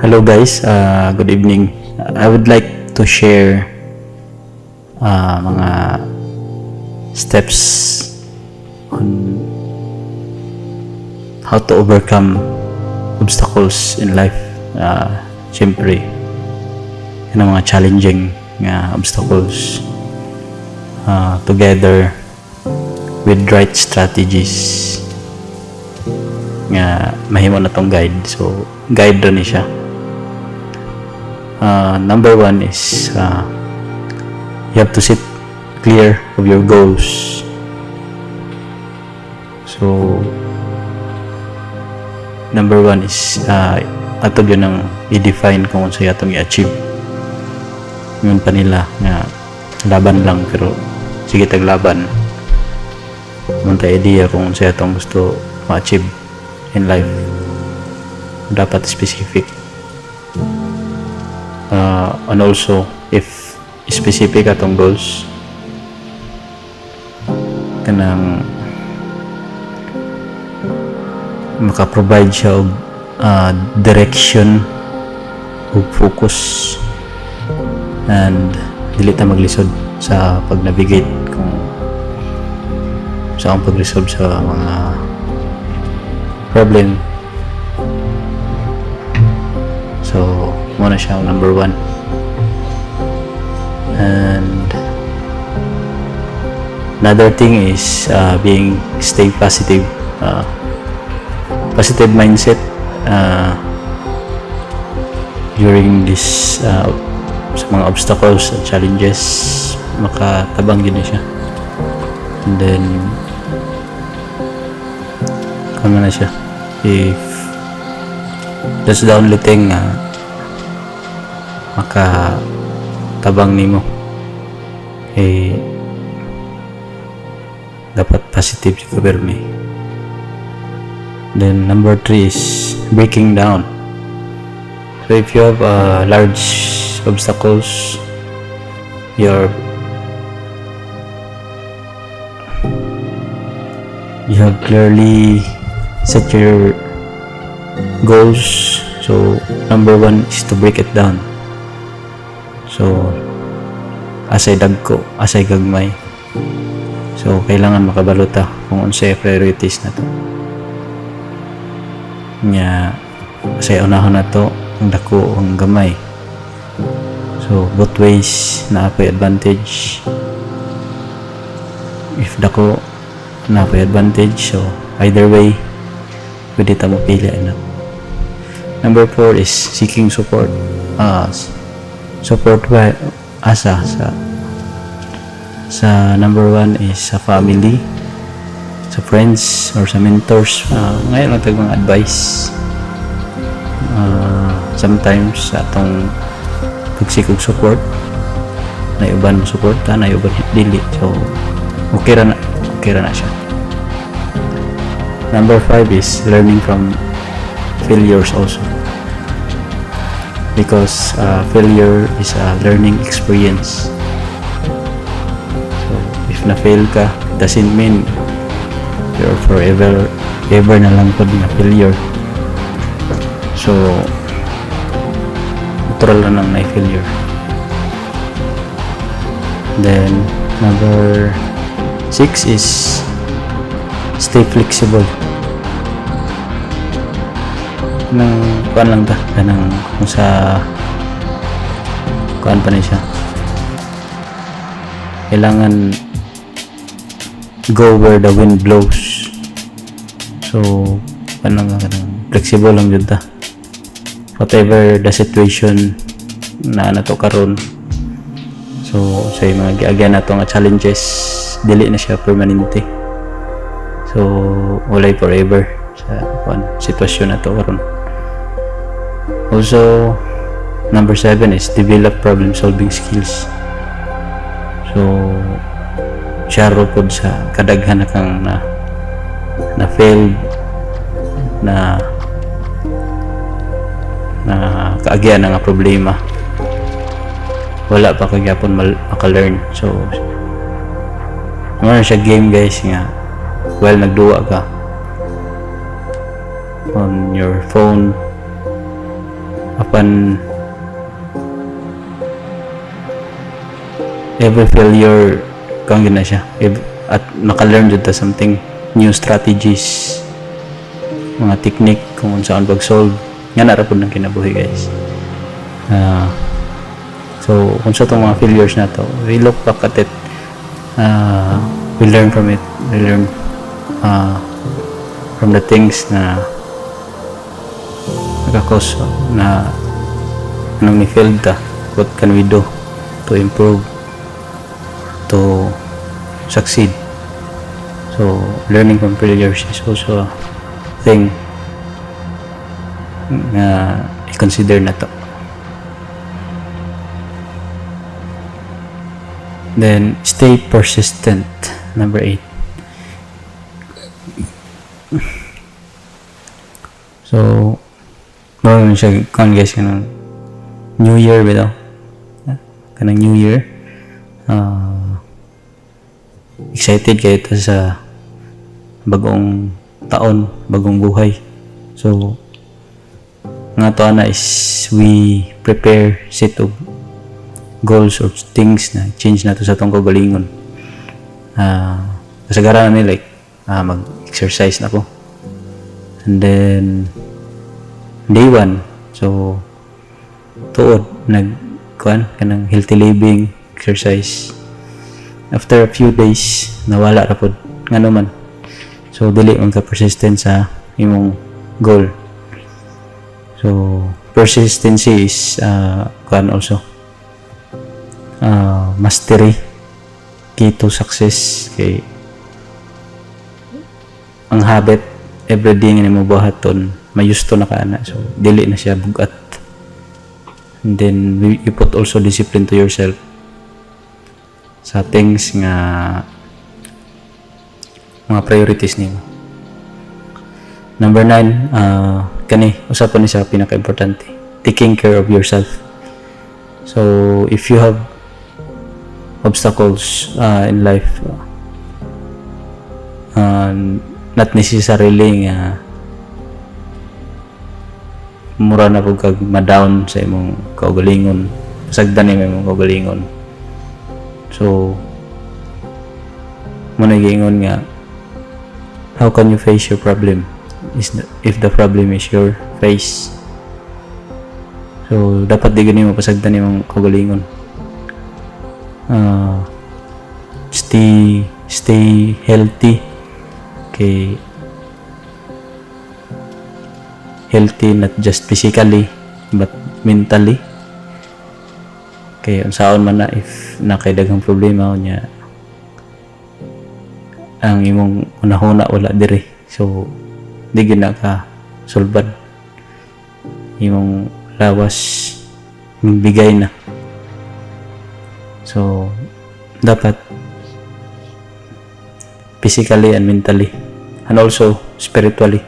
Hello guys, good evening. I would like to share mga steps on how to overcome obstacles in life. Siyempre, yun ang mga challenging obstacles together with right strategies nga mahimo na tong guide. So, guide rin siya. Number one is you have to sit clear of your goals. So number one is atog yun ang i-define kung ano siya itong i-achieve. Yun pa nila nga laban lang, pero sige taglaban munta idea kung ano siya itong gusto ma-achieve in life. Dapat specific. And also, if specific atong goals, kanang maka-provide siya og direction ug focus, and dili ta maglisod sa pag-navigate kung sa ang pag-resolve sa mga problem. So muna siya number one. And another thing is stay positive. Positive mindset during this sa mga obstacles and challenges, makatabang din siya. And then kamo na siya, if that's the only thing makatabang nimo, dapat positive si Kuberni. Then number 3 is breaking down. So if you have large obstacles, you have clearly set your goals. So number 1 is to break it down. So asay dagko, asay gagmay. So kailangan makabalota kung unsay priorities na to. Nya asay unahan na to ang dako ang gamay. So both ways na apay advantage. If dako na apay advantage, so either way pwede ta mapili na. Number 4 is seeking support. Support by asa sa number 1 is sa family, sa friends, or sa mentors. Ngayon lang tayong mga advice. Sometimes sa atong pagsikog support, na iban mo suporta, na iban dili. So okay ra na siya. Number 5 is learning from failures also, because failure is a learning experience. So if na-fail ka, doesn't mean you're forever na lang pod na failure. So natural lang na failure. Then number 6 is stay flexible. Nang kuan lang ta, kanang kung sa kuan pa na siya, kailangan go where the wind blows. So kuan lang, kanang flexible lang jud ta, whatever the situation na nato karon. So sa mga giagyan nato nga challenges, dili na siya permanente. So walay forever sa kuan sitwasyon nato karon. Also, number 7 is develop problem solving skills. So syaro pod sa kadaghan na kang na failed na kaagyan nga problema, wala pa kagyapon maka-learn. So ano siya game guys, nga while nagduwa ka on your phone, when every failure kung na siya at naka-learn jud ta something new strategies, mga technique kung saan pag-solve nga na ra pud ng kinabuhi guys. So kung sa itong mga failures na to, we look back at it, we learn from it, we learn from the things na nagkakos na anong ni-failed ta, what can we do to improve, to succeed. So learning from failures is also a thing na i-consider na to. Then stay persistent, number 8. So meron siya kan guys kanang New Year bitaw, kanang New Year, excited kayo ito sa bagong taon, bagong buhay. So nga to ana is we prepare set of goals or things na change nato sa tong kagalingon. Kasagaran ni like mag-exercise na ko, and then day 1 so tuod kanang healthy living, exercise. After a few days nawala ra pod ngano man, so dili man ka persistent sa imong goal. So persistency is also mastery, key to success. Kay ang habit everyday nga nimo buhaton mayusto na kaana, so dili na siya bugat. And then you put also discipline to yourself sa things nga mga priorities nimo. Number 9, kani usapan ni sa pinaka-importante, taking care of yourself. So if you have obstacles in life, not necessarily nga mura na po kag ma-down sa imong kaugalingon, pasagdan ni imong kaugalingon. So muna giingon nga, how can you face your problem if the problem is your face? So dapat di gani mo pasagdan imong kaugalingon. Stay healthy. Okay, healthy not just physically but mentally. Kaya unsaon man na if nakaidaghang problema niya ang imong unahuna wala diri, so di gyud na ka solban, imong lawas bigay na. So dapat physically and mentally and also spiritually,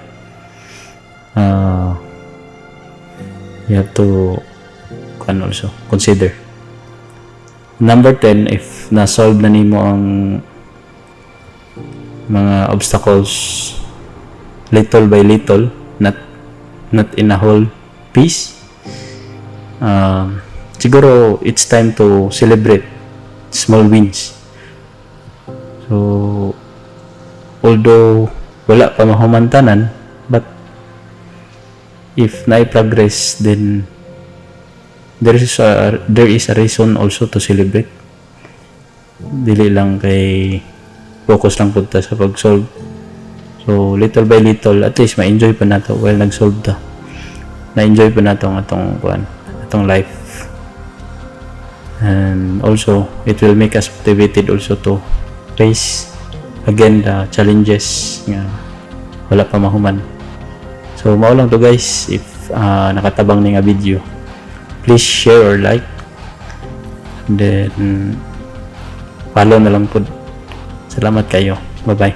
you have to also consider. Number 10, if na-solve na nimo ang mga obstacles little by little, not in a whole piece, siguro it's time to celebrate small wins. So although wala pa mahumantanan, but if na-progress, then there is a reason also to celebrate. Dili lang kay focus lang punta sa pag-solve. So little by little, at least ma-enjoy pa nato while nag-solve ta. Na-enjoy pa nato ang atong life. And also it will make us motivated also to face again the challenges nga wala pa mahuman. So mao lang to guys. If nakatabang ni nga video, please share or like, and then follow na lang po. Salamat kayo. Bye bye.